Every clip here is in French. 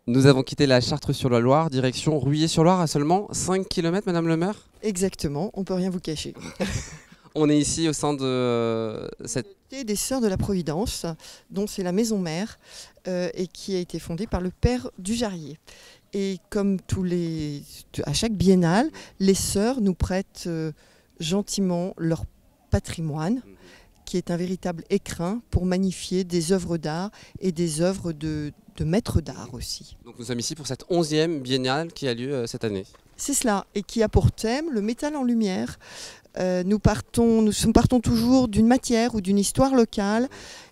Nous avons quitté la Chartres-sur-la-Loire, direction Ruillé-sur-Loire, à seulement 5 km, Madame le maire. Exactement, on ne peut rien vous cacher. On est ici au sein de cette... Des Sœurs de la Providence, dont c'est la maison mère et qui a été fondée par le père Dujarrier. Et comme à chaque biennale, les sœurs nous prêtent gentiment leur patrimoine, qui est un véritable écrin pour magnifier des œuvres d'art et des œuvres de maîtres d'art aussi. Donc nous sommes ici pour cette 11e biennale qui a lieu cette année. C'est cela, et qui a pour thème le métal en lumière. Nous partons toujours d'une matière ou d'une histoire locale.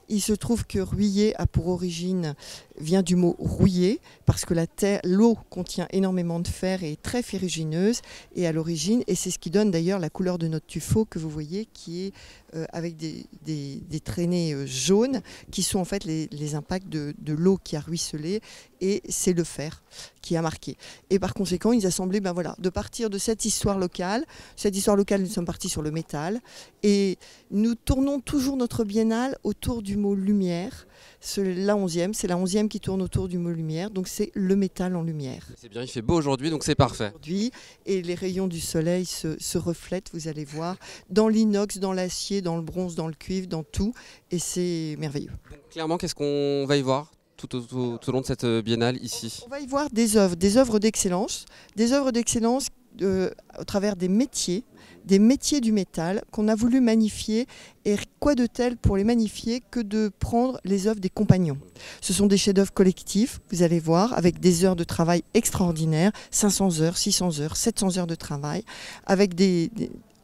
Il se trouve que Ruillé a pour origine, vient du mot rouiller, parce que l'eau contient énormément de fer et est très ferrugineuse, et à l'origine, et c'est ce qui donne d'ailleurs la couleur de notre tuffeau que vous voyez, qui est avec des traînées jaunes, qui sont en fait les impacts de l'eau qui a ruisselé, et c'est le fer qui a marqué. Et par conséquent, ils assemblaient de partir de cette histoire locale. Cette histoire locale, nous sommes partis sur le métal, et nous tournons toujours notre biennale autour du mot lumière. C'est la 11e qui tourne autour du mot lumière, donc c'est le métal en lumière. C'est bien, il fait beau aujourd'hui, donc c'est parfait. Et les rayons du soleil se reflètent, vous allez voir, dans l'inox, dans l'acier, dans le bronze, dans le cuivre, dans tout, et c'est merveilleux. Donc, clairement, qu'est-ce qu'on va y voir tout au long de cette biennale ici? On va y voir des œuvres d'excellence, au travers des métiers du métal qu'on a voulu magnifier, et quoi de tel pour les magnifier que de prendre les œuvres des compagnons. Ce sont des chefs-d'œuvre collectifs, vous allez voir, avec des heures de travail extraordinaires, 500 heures, 600 heures, 700 heures de travail, avec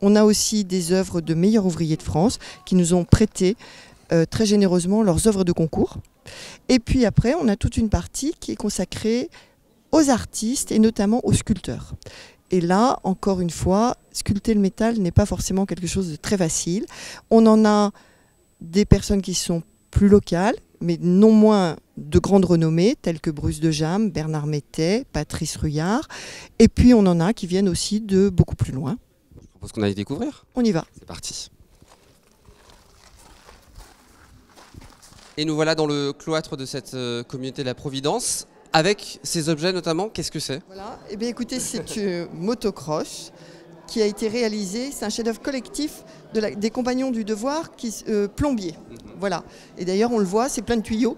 on a aussi des œuvres de meilleurs ouvriers de France qui nous ont prêté très généreusement leurs œuvres de concours. Et puis après, on a toute une partie qui est consacrée aux artistes et notamment aux sculpteurs. Et là, encore une fois, sculpter le métal n'est pas forcément quelque chose de très facile. On en a des personnes qui sont plus locales, mais non moins de grande renommée, telles que Bruce de Jam, Bernard Mettet, Patrice Ruyard. Et puis on en a qui viennent aussi de beaucoup plus loin. Je propose qu'on aille découvrir. On y va. C'est parti. Et nous voilà dans le cloître de cette communauté de la Providence. Avec ces objets notamment, qu'est-ce que c'est? Voilà, eh bien écoutez, c'est une motocross qui a été réalisée, c'est un chef-d'œuvre collectif des compagnons du devoir plombiers. Voilà. Et d'ailleurs, on le voit, c'est plein de tuyaux.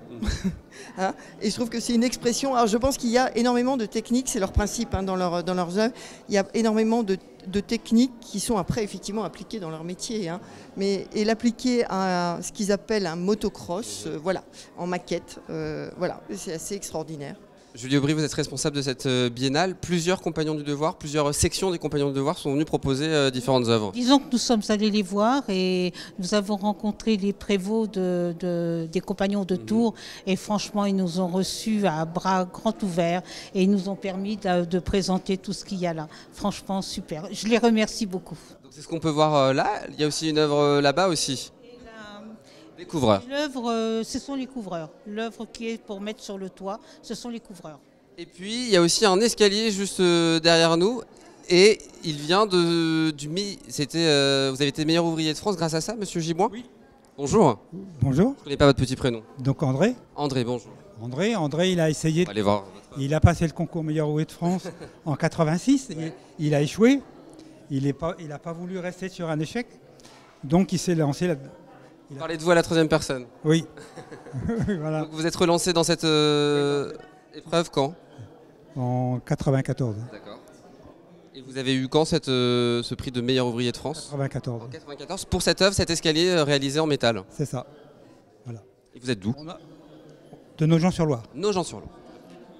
Hein, et je trouve que c'est une expression. Alors je pense qu'il y a énormément de techniques, c'est leur principe dans leurs œuvres. Il y a énormément de techniques qui sont après effectivement appliquées dans leur métier. Hein. Et l'appliquer à ce qu'ils appellent un motocross, voilà, en maquette, voilà, c'est assez extraordinaire. Julie Aubry, vous êtes responsable de cette biennale. Plusieurs compagnons du devoir, plusieurs sections des compagnons du devoir sont venus proposer différentes œuvres. Disons que nous sommes allés les voir et nous avons rencontré les prévôts des compagnons de Tours et franchement ils nous ont reçus à bras grands ouverts et ils nous ont permis de présenter tout ce qu'il y a là. Franchement super, je les remercie beaucoup. C'est ce qu'on peut voir là. Il y a aussi une œuvre là-bas aussi. Les couvreurs. L'œuvre, ce sont les couvreurs. L'œuvre qui est pour mettre sur le toit, ce sont les couvreurs. Et puis, il y a aussi un escalier juste derrière nous. Et il vient vous avez été meilleur ouvrier de France grâce à ça, monsieur Giboin? Oui. Bonjour. Bonjour. Je ne connais pas votre petit prénom. Donc André. André, bonjour. André, il a essayé. Allez voir. Il a passé le concours meilleur ouvrier de France en 86. Ouais. Il a échoué. Il n'a pas voulu rester sur un échec. Donc il s'est lancé là-dedans. Vous parlez de vous à la troisième personne. Oui. Voilà. Donc vous êtes relancé dans cette épreuve quand? En 94. D'accord. Et vous avez eu quand ce prix de meilleur ouvrier de France? 94. En 94. Pour cette œuvre, cet escalier réalisé en métal. C'est ça. Voilà. Et vous êtes d'où? De Nogent-sur-Loire. Nogent-sur-Loire.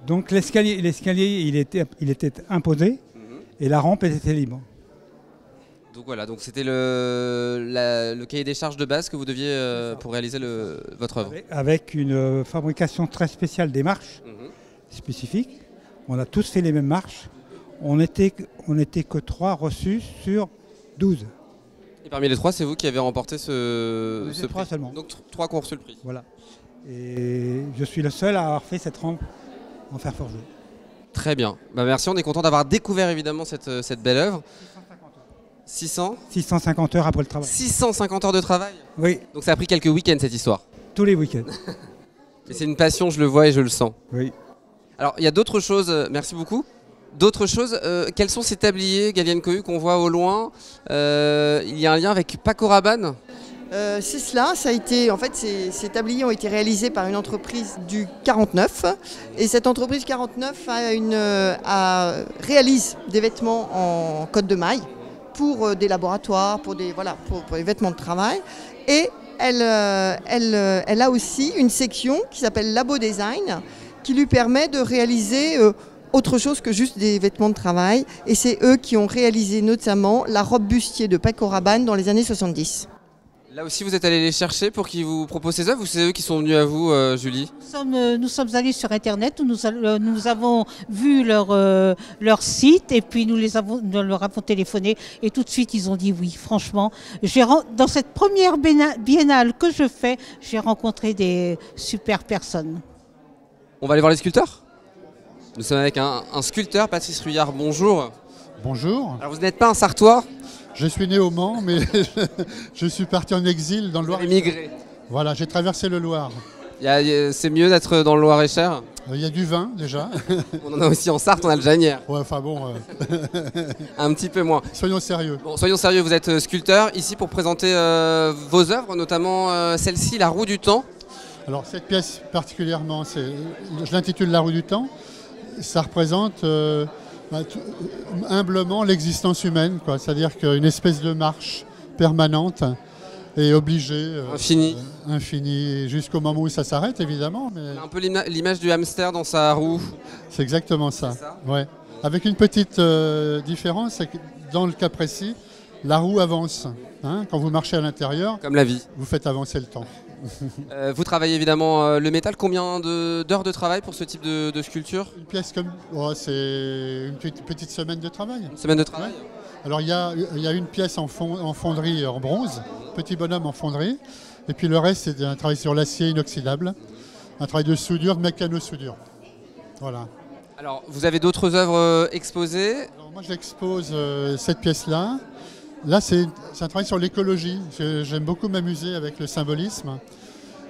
Donc l'escalier, il était imposé et la rampe était libre. Donc voilà, donc c'était le cahier des charges de base que vous deviez pour réaliser votre œuvre. Avec une fabrication très spéciale des marches spécifiques. On a tous fait les mêmes marches. On n'était que 3 reçus sur 12. Et parmi les 3, c'est vous qui avez remporté ce prix. 3 seulement. Donc 3 qui ont reçu le prix. Voilà. Et je suis le seul à avoir fait cette rampe en fer forgé. Très bien. Bah merci, on est content d'avoir découvert évidemment cette belle œuvre. 600 650 heures après le travail. 650 heures de travail. Oui, Donc ça a pris quelques week-ends cette histoire. tous les week-ends. Mais c'est une passion, je le vois et je le sens. Oui. Alors il y a d'autres choses, merci beaucoup. D'autres choses, quels sont ces tabliers Galienne Cohue qu'on voit au loin? Il y a un lien avec Paco Rabanne. C'est cela, ça a été, en fait, ces tabliers ont été réalisés par une entreprise du 49 et cette entreprise 49 réalise des vêtements en cotte de maille pour des laboratoires, pour les vêtements de travail et elle a aussi une section qui s'appelle Labo Design qui lui permet de réaliser autre chose que juste des vêtements de travail et c'est eux qui ont réalisé notamment la robe bustier de Paco Rabanne dans les années 70. Là aussi, vous êtes allé les chercher pour qu'ils vous proposent ces œuvres ou c'est eux qui sont venus à vous, Julie? Nous sommes allés sur Internet, où nous avons vu leur site et puis nous leur avons téléphoné et tout de suite ils ont dit oui. Franchement, dans cette première biennale que je fais, j'ai rencontré des super personnes. On va aller voir les sculpteurs? Nous sommes avec un sculpteur, Patrice Ruyard, bonjour. Bonjour, Alors vous n'êtes pas un Sartois, je suis né au Mans, mais je suis parti en exil dans le vous avez Loir. migré. Voilà, j'ai traversé le Loir. C'est mieux d'être dans le Loir-et-Cher. Il y a du vin déjà. On en a aussi en Sarthe, on a le Janière. Ouais, enfin bon, Un petit peu moins. soyons sérieux. Bon, soyons sérieux, vous êtes sculpteur ici pour présenter vos œuvres, notamment celle-ci, La Roue du Temps. Alors cette pièce particulièrement, je l'intitule La Roue du Temps. Ça représente humblement l'existence humaine, quoi. C'est-à-dire qu'une espèce de marche permanente et obligée, infinie, jusqu'au moment où ça s'arrête évidemment. Mais On a un peu l'image du hamster dans sa roue. c'est exactement ça. C'est ça. Ouais. Avec une petite différence, c'est que dans le cas précis, la roue avance. Hein. Quand vous marchez à l'intérieur, Comme la vie. vous faites avancer le temps. Vous travaillez évidemment le métal. Combien d'heures de travail pour ce type de sculpture? Une pièce comme, c'est une petite semaine de travail. Une semaine de travail? Alors il y a une pièce en fonderie en bronze, petit bonhomme en fonderie, et puis le reste c'est un travail sur l'acier inoxydable, un travail de soudure, de mécano-soudure. Voilà. Alors, vous avez d'autres œuvres exposées? Alors, moi j'expose cette pièce-là. Là c'est un travail sur l'écologie. J'aime beaucoup m'amuser avec le symbolisme.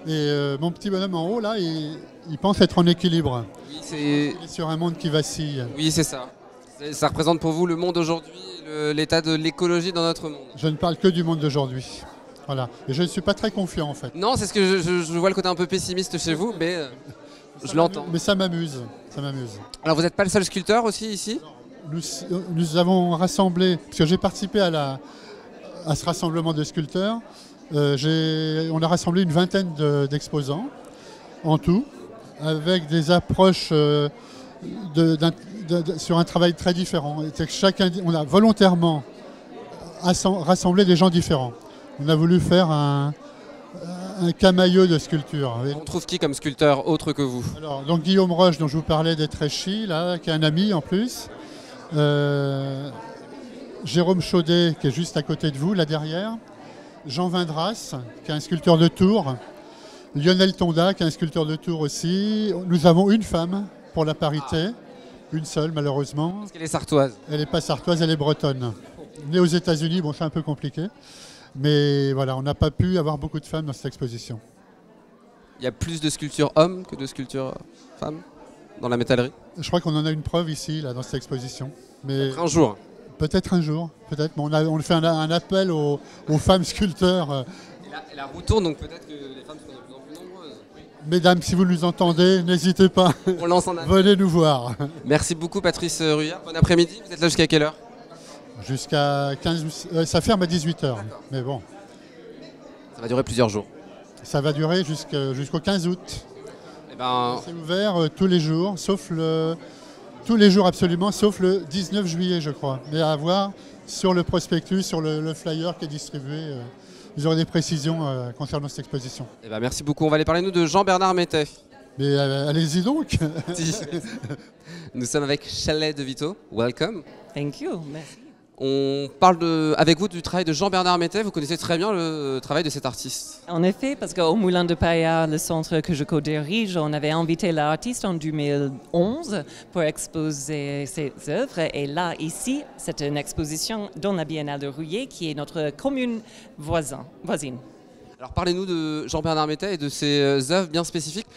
Et mon petit bonhomme en haut là, il pense être en équilibre. Oui, Il est sur un monde qui vacille. oui, c'est ça. Ça représente pour vous le monde aujourd'hui, l'état de l'écologie dans notre monde. Je ne parle que du monde d'aujourd'hui. Voilà. Et je ne suis pas très confiant en fait. Non, c'est ce que je vois le côté un peu pessimiste chez vous, mais je l'entends. Mais ça m'amuse. Ça m'amuse. Alors, vous n'êtes pas le seul sculpteur aussi ici? Nous avons rassemblé, parce que j'ai participé à ce rassemblement de sculpteurs, on a rassemblé une vingtaine d'exposants en tout, avec des approches sur un travail très différent. On a volontairement rassemblé des gens différents. On a voulu faire un camailleux de sculpture. On trouve qui comme sculpteur autre que vous? Alors, donc Guillaume Roche, dont je vous parlais, des Tréchy, là, qui est un ami en plus. Jérôme Chaudet, qui est juste à côté de vous, là derrière. Jean Vindras, qui est un sculpteur de Tours. Lionel Tonda, qui est un sculpteur de Tours aussi. Nous avons une femme pour la parité, une seule malheureusement. Parce qu'elle est sartoise. Elle n'est pas sartoise, elle est bretonne. Née aux États-Unis, bon, c'est un peu compliqué. Mais voilà, on n'a pas pu avoir beaucoup de femmes dans cette exposition. Il y a plus de sculptures hommes que de sculptures femmes dans la métallerie? Je crois qu'on en a une preuve ici, là, dans cette exposition. Mais Un jour. peut-être un jour, peut-être. Mais on fait un appel aux femmes sculpteurs. Et la roue tourne, donc peut-être que les femmes seront de plus en plus nombreuses. Mesdames, si vous nous entendez, n'hésitez pas. On lance en appel. Venez nous voir. Merci beaucoup Patrice Ruyard. Bon après-midi. Vous êtes là jusqu'à quelle heure? Jusqu'à 15 ça ferme à 18h. Mais bon, Ça va durer plusieurs jours. ça va durer jusqu'au 15 août. Eh ben, C'est ouvert tous les jours, tous les jours absolument, sauf le 19 juillet, je crois. Mais à voir sur le prospectus, sur le flyer qui est distribué. Vous aurez des précisions concernant cette exposition. eh ben, merci beaucoup. On va aller parler nous de Jean-Bernard Métet. Mais allez-y donc. Nous sommes avec Chalet de Vito. Welcome. Thank you. Merci. On parle avec vous du travail de Jean-Bernard Mettet. Vous connaissez très bien le travail de cet artiste. En effet, parce qu'au Moulin de Paillard, le centre que je co-dirige, on avait invité l'artiste en 2011 pour exposer ses œuvres. Et là, ici, c'est une exposition dans la Biennale de Rouillé, qui est notre commune voisine. Alors parlez-nous de Jean-Bernard Mettet et de ses œuvres bien spécifiques.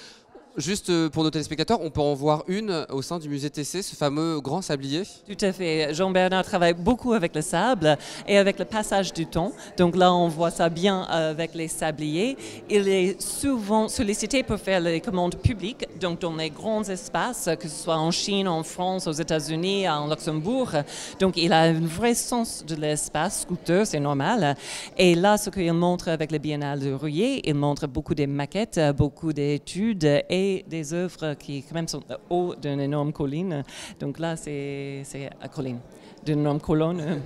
Juste pour nos téléspectateurs, on peut en voir une au sein du musée TC, ce fameux grand sablier. Tout à fait. Jean-Bernard travaille beaucoup avec le sable et avec le passage du temps. Donc là, on voit ça bien avec les sabliers. Il est souvent sollicité pour faire les commandes publiques, donc dans les grands espaces, que ce soit en Chine, en France, aux États-Unis, en Luxembourg. Donc il a un vrai sens de l'espace, scooter, c'est normal. Et là, ce qu'il montre avec le Biennale de Rouillé, il montre beaucoup de maquettes, beaucoup d'études et des œuvres qui quand même sont au haut d'une énorme colline. Donc là, c'est à colline, d'une énorme colonne.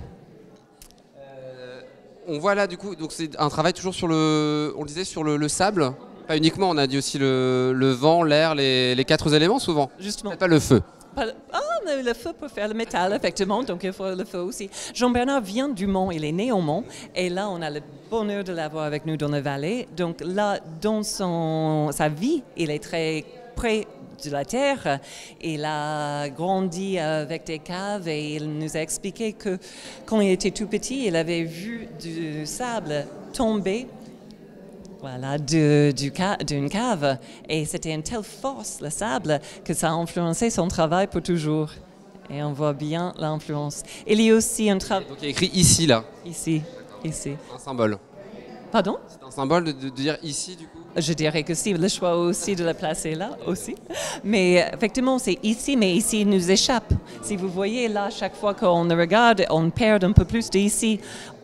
On voit là du coup, donc c'est un travail toujours sur on le disait, sur le sable. Pas uniquement, on a dit aussi le vent, l'air, les quatre éléments souvent. Justement. Pas le feu. Mais le feu peut faire le métal, effectivement, donc il faut le feu aussi. Jean-Bernard vient du Mans, il est né au Mans, et là, on a le bonheur de l'avoir avec nous dans la vallée. Donc là, dans sa vie, il est très près de la terre. Il a grandi avec des caves et il nous a expliqué que quand il était tout petit, il avait vu du sable tomber. Voilà, d'une cave. Et c'était une telle force, le sable, que ça a influencé son travail pour toujours. Et on voit bien l'influence. Il y a aussi un travail... Donc il y a écrit ici, là. Ici. Un symbole. Pardon? C'est un symbole de dire ici, du coup. Je dirais que si, le choix aussi de la placer là aussi. Mais effectivement, c'est ici, mais ici il nous échappe. Si vous voyez là, chaque fois qu'on le regarde, on perd un peu plus d'ici.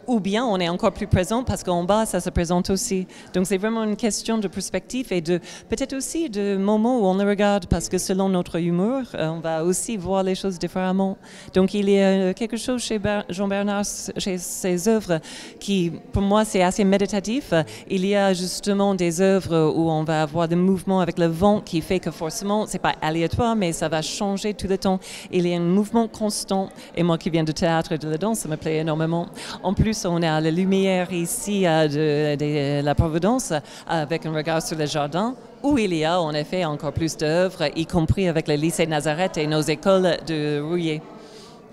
Ou bien on est encore plus présent parce qu'en bas, ça se présente aussi. Donc c'est vraiment une question de perspective et peut-être aussi de moment où on le regarde, parce que selon notre humour, on va aussi voir les choses différemment. Donc il y a quelque chose chez Jean-Bernard, chez ses œuvres, qui pour moi c'est assez méditatif. Il y a justement des œuvres où on va avoir des mouvements avec le vent qui fait que forcément, c'est pas aléatoire, mais ça va changer tout le temps. Il y a un mouvement constant. Et moi qui viens de théâtre et de la danse, ça me plaît énormément. En plus, on a la lumière ici de la Providence avec un regard sur le jardin où il y a en effet encore plus d'œuvres, y compris avec le lycée Nazareth et nos écoles de Rouillé.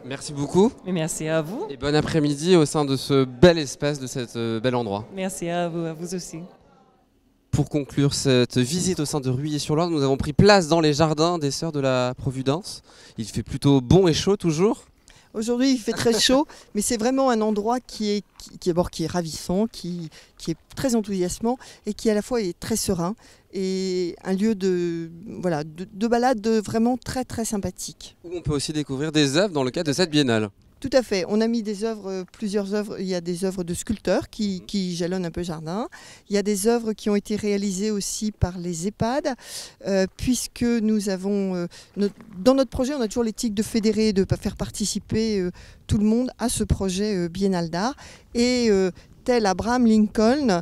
Merci beaucoup. Et merci à vous. Et bon après-midi au sein de ce bel espace, de cet bel endroit. Merci à vous aussi. Pour conclure cette visite au sein de Rouillé-sur-Loire, nous avons pris place dans les jardins des Sœurs de la Providence. Il fait plutôt bon et chaud toujours. Aujourd'hui, il fait très chaud, mais c'est vraiment un endroit qui est ravissant, qui est très enthousiasmant et qui à la fois est très serein et un lieu de balade vraiment très très sympathique. Où on peut aussi découvrir des œuvres dans le cadre de cette biennale. Tout à fait. On a mis plusieurs œuvres. Il y a des œuvres de sculpteurs qui jalonnent un peu le jardin. Il y a des œuvres qui ont été réalisées aussi par les EHPAD, puisque nous avons, dans notre projet, on a toujours l'éthique de fédérer, de faire participer tout le monde à ce projet biennal d'art. Et tel Abraham Lincoln,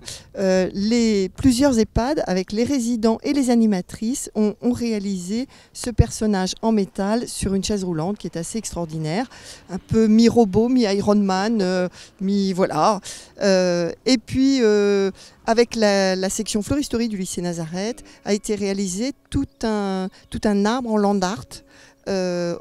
plusieurs EHPAD avec les résidents et les animatrices ont réalisé ce personnage en métal sur une chaise roulante qui est assez extraordinaire, un peu mi-robot, mi-Iron Man, mi-voilà. Et puis avec la section floristerie du lycée Nazareth a été réalisé tout un arbre en land art.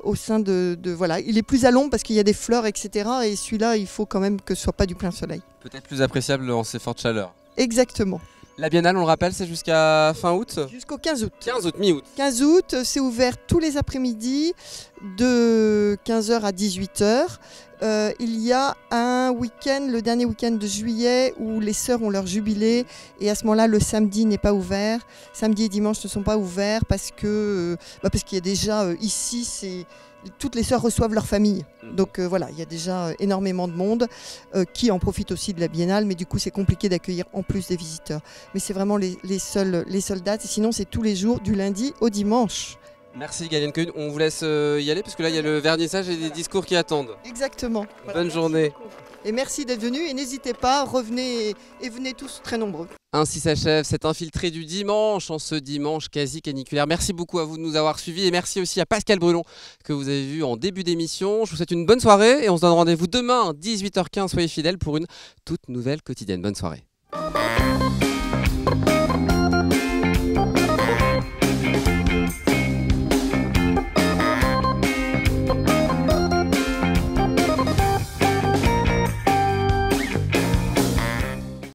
Au sein voilà, il est plus à l'ombre parce qu'il y a des fleurs, etc. Et celui-là, il faut quand même que ce soit pas du plein soleil. Peut-être plus appréciable en ces fortes chaleurs. Exactement. La biennale, on le rappelle, c'est jusqu'à fin août. Jusqu'au 15 août. 15 août, mi-août. 15 août, c'est ouvert tous les après-midi de 15h à 18h. Il y a un week-end, le dernier week-end de juillet, où les sœurs ont leur jubilé et à ce moment-là, le samedi n'est pas ouvert. Samedi et dimanche ne sont pas ouverts parce qu'il y a déjà ici, toutes les sœurs reçoivent leur famille. Donc voilà, il y a déjà énormément de monde qui en profite aussi de la biennale, mais du coup c'est compliqué d'accueillir en plus des visiteurs. Mais c'est vraiment les seules dates, et sinon c'est tous les jours du lundi au dimanche. Merci Galienne Cohune. On vous laisse y aller parce que là il y a le vernissage et des discours qui attendent. Exactement. Voilà. Bonne journée. Et merci d'être venus et n'hésitez pas, revenez et venez tous très nombreux. Ainsi s'achève cet infiltré du dimanche, en ce dimanche quasi caniculaire. Merci beaucoup à vous de nous avoir suivis et merci aussi à Pascal Brulon que vous avez vu en début d'émission. Je vous souhaite une bonne soirée et on se donne rendez-vous demain 18h15. Soyez fidèles pour une toute nouvelle quotidienne. Bonne soirée.